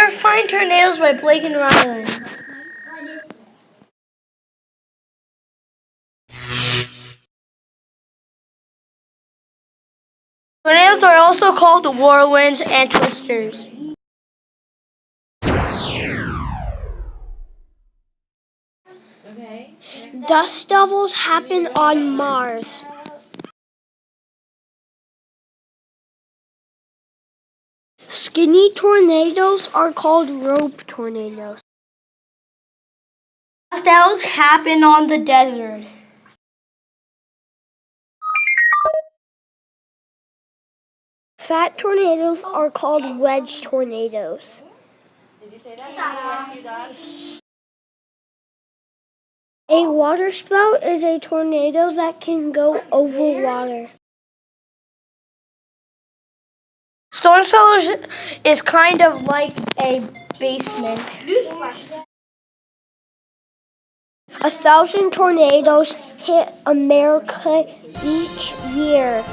Terrifying Tornadoes by Blake and Rylan. Tornadoes are also called whirlwinds and twisters. Dust devils happen on Mars. Skinny tornadoes are called rope tornadoes. Dust devils happen on the desert. Fat tornadoes are called wedge tornadoes. Did you say that? A waterspout is a tornado that can go over water. Storm cellar is kind of like a basement. 1,000 tornadoes hit America each year.